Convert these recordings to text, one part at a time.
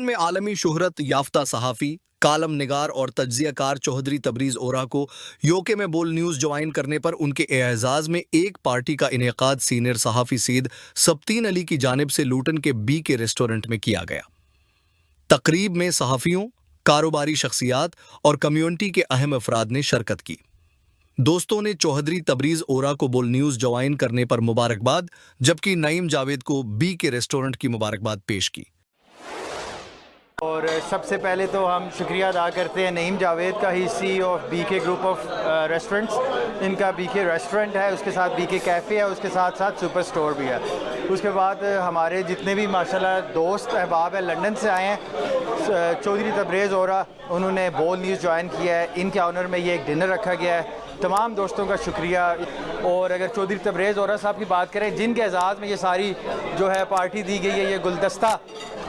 London में आलमी शोहरत याफ्ता सहाफ़ी, कालम निगार और तज्जियाकार चौधरी तबरीज़ ओरा को यूके में बोल न्यूज़ ज्वाइन करने पर उनके एजाज़ में एक पार्टी का इनेकाद सीनियर सहाफ़ी सैयद सब्तीन अली की जानिब से लूटन के BK रेस्टोरेंट में किया गया। तकरीब में सहाफ़ियों, कारोबारी शख्सियात और कम्युनिटी के अहम अफराद ने शिरकत की। दोस्तों ने चौधरी तबरीज़ ओरा को बोल न्यूज़ ज्वाइन करने पर मुबारकबाद, जबकि नईम जावेद को BK रेस्टोरेंट की मुबारकबाद पेश की। और सबसे पहले तो हम शुक्रिया अदा करते हैं नईम जावेद का, ही CEO of BK group of restaurants. इनका BK रेस्टोरेंट है, उसके साथ BK कैफ़े है, उसके साथ साथ सुपर स्टोर भी है। उसके बाद हमारे जितने भी माशाल्लाह दोस्त अहबाब हैं लंदन से आए हैं, चौधरी तबरीज़ ओरा उन्होंने बोल न्यूज़ ज्वाइन किया है, इनके ऑनर में ये एक डिनर रखा गया है। तमाम दोस्तों का शुक्रिया। और अगर चौधरी तबरीज़ ओरा साहब की बात करें, जिनके एजाज़ में ये सारी जो है पार्टी दी गई है, ये गुलदस्ता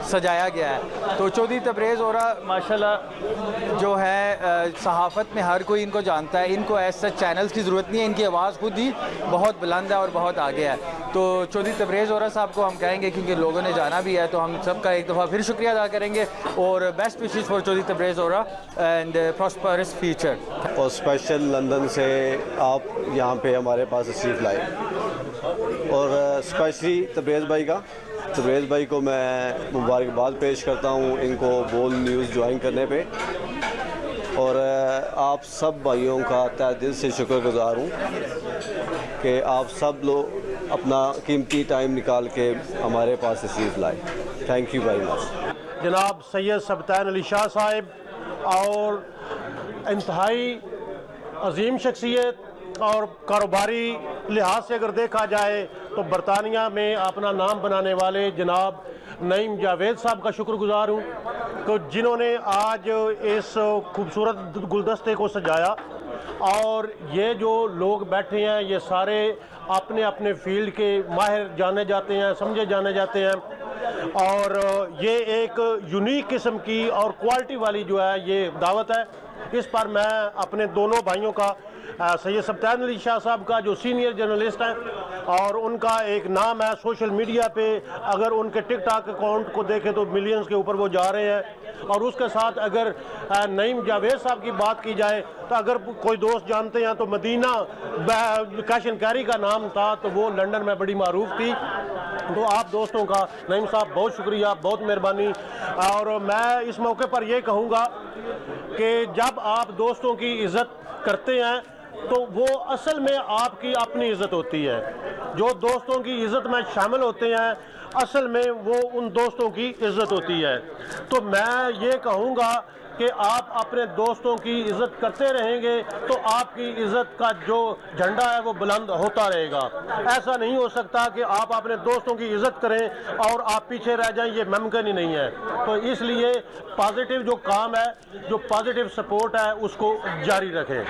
सजाया गया है, तो चौधरी तबरीज़ ओरा माशाल्लाह जो है सहाफ़त में हर कोई इनको जानता है। इनको ऐसे चैनल्स की ज़रूरत नहीं है, इनकी आवाज़ खुद ही बहुत बुलंद है और बहुत आगे है। तो चौधरी तबरीज़ ओरा साहब को हम कहेंगे, क्योंकि लोगों ने जाना भी है, तो हम सबका एक दफ़ा फिर शुक्रिया अदा करेंगे और best wishes for Chaudhary Tabrez ओरा एंड प्रॉस्परस फ्यूचर। और स्पेशल लंदन से आप यहाँ पे हमारे पास तशरीफ़ लाए, और स्पेशली तबरीज़ भाई को मैं मुबारकबाद पेश करता हूँ इनको बोल न्यूज़ ज्वाइन करने पे। और आप सब भाइयों का तहे दिल से शुक्रगुज़ार हूँ कि आप सब लोग अपना कीमती टाइम निकाल के हमारे पास तशरीफ़ लाए। Thank you very much. जनाब सैयद सब्तीन अली शाह साहब और इंतहाई अजीम शख्सियत और कारोबारी लिहाज से अगर देखा जाए तो बरतानिया में अपना नाम बनाने वाले जनाब नईम जावेद साहब का शुक्रगुजार हूँ, तो जिन्होंने आज इस खूबसूरत गुलदस्ते को सजाया। और ये जो लोग बैठे हैं, ये सारे अपने अपने फील्ड के माहिर जाने जाते हैं, समझे जाने जाते हैं, और ये एक यूनिक किस्म की और क्वालिटी वाली जो है ये दावत है। इस पर मैं अपने दोनों भाइयों का, सैयद सब्तीन अली शाह साहब का जो सीनियर जर्नलिस्ट हैं, और उनका एक नाम है सोशल मीडिया पे, अगर उनके टिकटॉक अकाउंट को देखें तो मिलियंस के ऊपर वो जा रहे हैं। और उसके साथ अगर नईम जावेद साहब की बात की जाए तो अगर कोई दोस्त जानते हैं तो मदीना कैश एंड कैरी का नाम था, तो वो लंदन में बड़ी मारूफ थी। तो आप दोस्तों का, नईम साहब बहुत शुक्रिया, बहुत मेहरबानी। और मैं इस मौके पर ये कहूँगा कि जब आप दोस्तों की इज़्ज़त करते हैं तो वो असल में आपकी अपनी इज़्ज़त होती है। जो दोस्तों की इज़्ज़त में शामिल होते हैं, असल में वो उन दोस्तों की इज़्ज़त होती है। तो मैं ये कहूँगा कि आप अपने दोस्तों की इज़्ज़त करते रहेंगे तो आपकी इज़्ज़त का जो झंडा है वो बुलंद होता रहेगा। ऐसा नहीं हो सकता कि आप अपने दोस्तों की इज़्ज़त करें और आप पीछे रह जाएं, ये मुमकिन ही नहीं है। तो इसलिए पॉजिटिव जो काम है, जो पॉजिटिव सपोर्ट है, उसको जारी रखें।